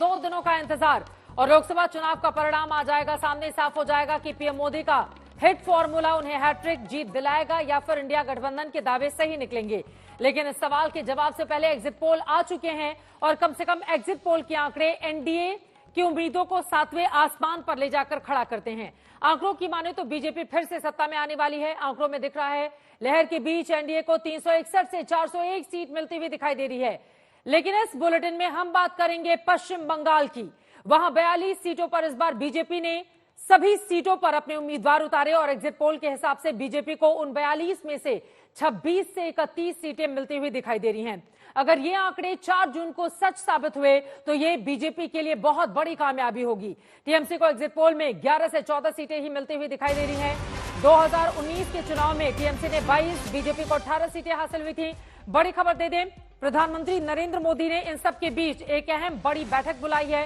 2 दिनों का इंतजार और लोकसभा चुनाव का परिणाम आ जाएगा सामने। साफ हो जाएगा कि पीएम मोदी का हिट फॉर्मूला उन्हें हैट्रिक जीत दिलाएगा या फिर इंडिया गठबंधन के दावे सही निकलेंगे। लेकिन इस सवाल के जवाब से पहले एग्जिट पोल आ चुके हैं और कम से कम एग्जिट पोल के आंकड़े एनडीए की उम्मीदों को 7वें आसमान पर ले जाकर खड़ा करते हैं। आंकड़ों की माने तो बीजेपी फिर से सत्ता में आने वाली है। आंकड़ों में दिख रहा है लहर के बीच एनडीए को 361 से 401 सीट मिलती हुई दिखाई दे रही है। लेकिन इस बुलेटिन में हम बात करेंगे पश्चिम बंगाल की। वहां 42 सीटों पर इस बार बीजेपी ने सभी सीटों पर अपने उम्मीदवार उतारे और एग्जिट पोल के हिसाब से बीजेपी को उन 42 में से 26 से 31 सीटें मिलती हुई दिखाई दे रही हैं। अगर ये आंकड़े 4 जून को सच साबित हुए तो ये बीजेपी के लिए बहुत बड़ी कामयाबी होगी। टीएमसी को एग्जिट पोल में 11 से 14 सीटें ही मिलती हुई दिखाई दे रही हैं। 2019 के चुनाव में टीएमसी ने 22, बीजेपी को 18 सीटें हासिल हुई थी। बड़ी खबर दे दें, प्रधानमंत्री नरेंद्र मोदी ने इन सब के बीच एक अहम बड़ी बैठक बुलाई है।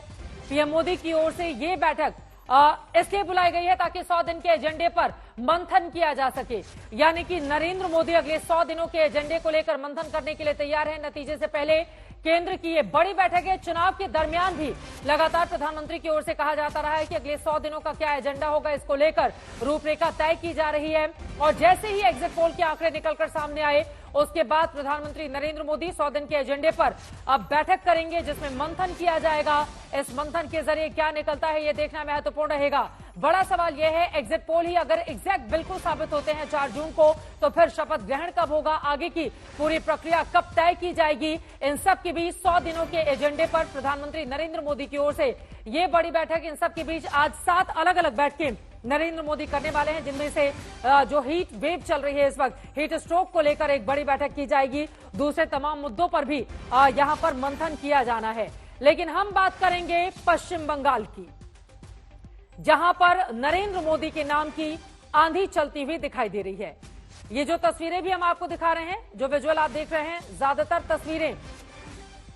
पीएम मोदी की ओर से ये बैठक इसलिए बुलाई गई है ताकि 100 दिन के एजेंडे पर मंथन किया जा सके। यानी कि नरेंद्र मोदी अगले 100 दिनों के एजेंडे को लेकर मंथन करने के लिए तैयार है। नतीजे से पहले केंद्र की ये बड़ी बैठक है। चुनाव के दरमियान भी लगातार प्रधानमंत्री की ओर से कहा जाता रहा है कि अगले 100 दिनों का क्या एजेंडा होगा, इसको लेकर रूपरेखा तय की जा रही है। और जैसे ही एग्जिट पोल के आंकड़े निकलकर सामने आए उसके बाद प्रधानमंत्री नरेंद्र मोदी 100 दिन के एजेंडे पर अब बैठक करेंगे जिसमें मंथन किया जाएगा। इस मंथन के जरिए क्या निकलता है ये देखना महत्वपूर्ण रहेगा। बड़ा सवाल यह है, एग्जिट पोल ही अगर एग्जैक्ट बिल्कुल साबित होते हैं 4 जून को, तो फिर शपथ ग्रहण कब होगा, आगे की पूरी प्रक्रिया कब तय की जाएगी। इन सब के बीच 100 दिनों के एजेंडे पर प्रधानमंत्री नरेंद्र मोदी की ओर से ये बड़ी बैठक, इन सब के बीच आज 7 अलग अलग बैठकें नरेंद्र मोदी करने वाले हैं, जिनमें से जो हीट वेव चल रही है इस वक्त, हीट स्ट्रोक को लेकर एक बड़ी बैठक की जाएगी। दूसरे तमाम मुद्दों पर भी यहां पर मंथन किया जाना है। लेकिन हम बात करेंगे पश्चिम बंगाल की, जहां पर नरेंद्र मोदी के नाम की आंधी चलती हुई दिखाई दे रही है। ये जो तस्वीरें भी हम आपको दिखा रहे हैं, जो विजुअल आप देख रहे हैं, ज्यादातर तस्वीरें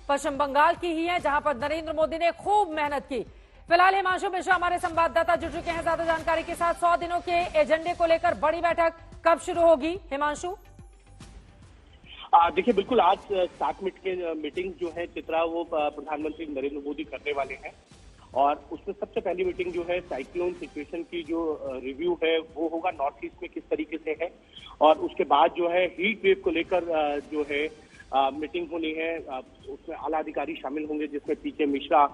पश्चिम बंगाल की ही हैं, जहां पर नरेंद्र मोदी ने खूब मेहनत की। फिलहाल हिमांशु मिश्रा हमारे संवाददाता जुड़ चुके हैं ज्यादा जानकारी के साथ। 100 दिनों के एजेंडे को लेकर बड़ी बैठक कब शुरू होगी हिमांशु? देखिए, बिल्कुल आज 7 मिनट के मीटिंग जो है चित्रा, वो प्रधानमंत्री नरेंद्र मोदी करने वाले हैं और उसमें सबसे पहली मीटिंग जो है साइक्लोन सिचुएशन की जो रिव्यू है वो होगा, नॉर्थ ईस्ट में किस तरीके से है। और उसके बाद जो है हीट वेव को लेकर जो है मीटिंग होनी है। उसमें आला अधिकारी शामिल होंगे, जिसमें पीके मिश्रा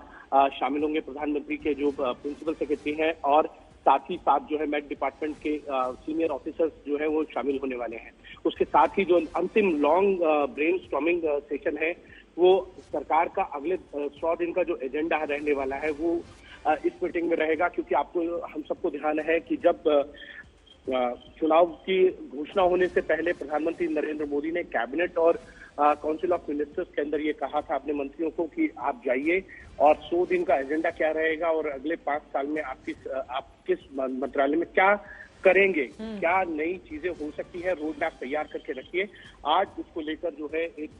शामिल होंगे, प्रधानमंत्री के जो प्रिंसिपल सेक्रेटरी हैं, और साथ ही साथ जो है मेट डिपार्टमेंट के सीनियर ऑफिसर्स जो है वो शामिल होने वाले हैं। उसके साथ ही जो अंतिम लॉन्ग ब्रेन स्टॉर्मिंग सेशन है वो सरकार का अगले 100 दिन का जो एजेंडा रहने वाला है वो इस मीटिंग में रहेगा। क्योंकि आपको, हम सबको ध्यान है कि जब चुनाव की घोषणा होने से पहले प्रधानमंत्री नरेंद्र मोदी ने कैबिनेट और काउंसिल ऑफ मिनिस्टर्स के अंदर ये कहा था अपने मंत्रियों को कि आप जाइए और 100 दिन का एजेंडा क्या रहेगा और अगले 5 साल में आप किस मंत्रालय में क्या करेंगे, क्या नई चीजें हो सकती है, रोड मैप तैयार करके रखिए। आज उसको लेकर जो है एक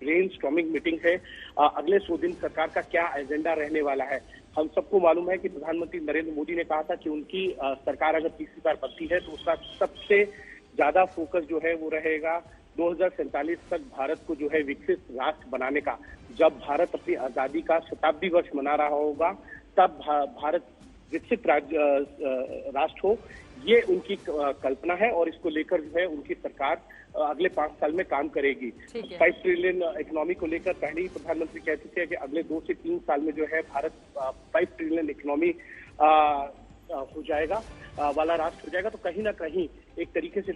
ब्रेन स्टॉर्मिंग मीटिंग है। अगले 100 दिन सरकार का क्या एजेंडा रहने वाला है। हम सबको मालूम है कि प्रधानमंत्री नरेंद्र मोदी ने कहा था कि उनकी सरकार अगर तीसरी बार बनती है तो उसका सबसे ज्यादा फोकस जो है वो रहेगा 2047 तक भारत को जो है विकसित राष्ट्र बनाने का। जब भारत अपनी आजादी का शताब्दी वर्ष मना रहा होगा तब भारत विकसित राष्ट्र हो, ये उनकी कल्पना है और इसको लेकर जो है उनकी सरकार अगले 5 साल में काम करेगी। 5 ट्रिलियन इकोनॉमी को लेकर पहले ही प्रधानमंत्री कहते थे कि अगले 2 से 3 साल में जो है भारत 5 ट्रिलियन इकोनॉमी हो जाएगा, वाला राष्ट्र हो जाएगा। तो कहीं ना कहीं एक तरीके से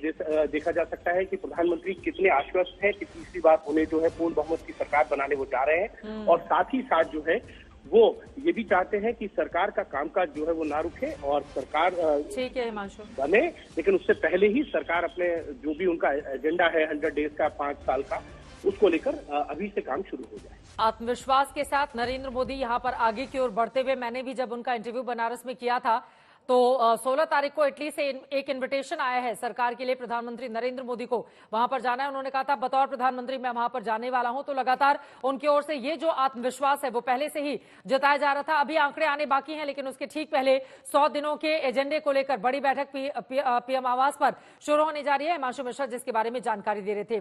देखा जा सकता है कि प्रधानमंत्री कितने आश्वस्त हैं कि तीसरी बार उन्हें जो है पूर्ण बहुमत की सरकार बनाने वो जा रहे हैं। और साथ ही साथ जो है वो ये भी चाहते हैं कि सरकार का कामकाज जो है वो ना रुके और सरकार ठीक है हिमांशु बने, लेकिन उससे पहले ही सरकार अपने जो भी उनका एजेंडा है 100 डेज का, 5 साल का, उसको लेकर अभी से काम शुरू हो जाए। आत्मविश्वास के साथ नरेंद्र मोदी यहाँ पर आगे की ओर बढ़ते हुए, मैंने भी जब उनका इंटरव्यू बनारस में किया था तो 16 तारीख को इटली से एक इनविटेशन आया है सरकार के लिए, प्रधानमंत्री नरेंद्र मोदी को वहां पर जाना है। उन्होंने कहा था बतौर प्रधानमंत्री मैं वहां पर जाने वाला हूं। तो लगातार उनकी ओर से ये जो आत्मविश्वास है वो पहले से ही जताया जा रहा था। अभी आंकड़े आने बाकी हैं, लेकिन उसके ठीक पहले 100 दिनों के एजेंडे को लेकर बड़ी बैठक पीएम आवास पर शुरू होने जा रही है। हिमांशु मिश्रा जिसके बारे में जानकारी दे रहे थे।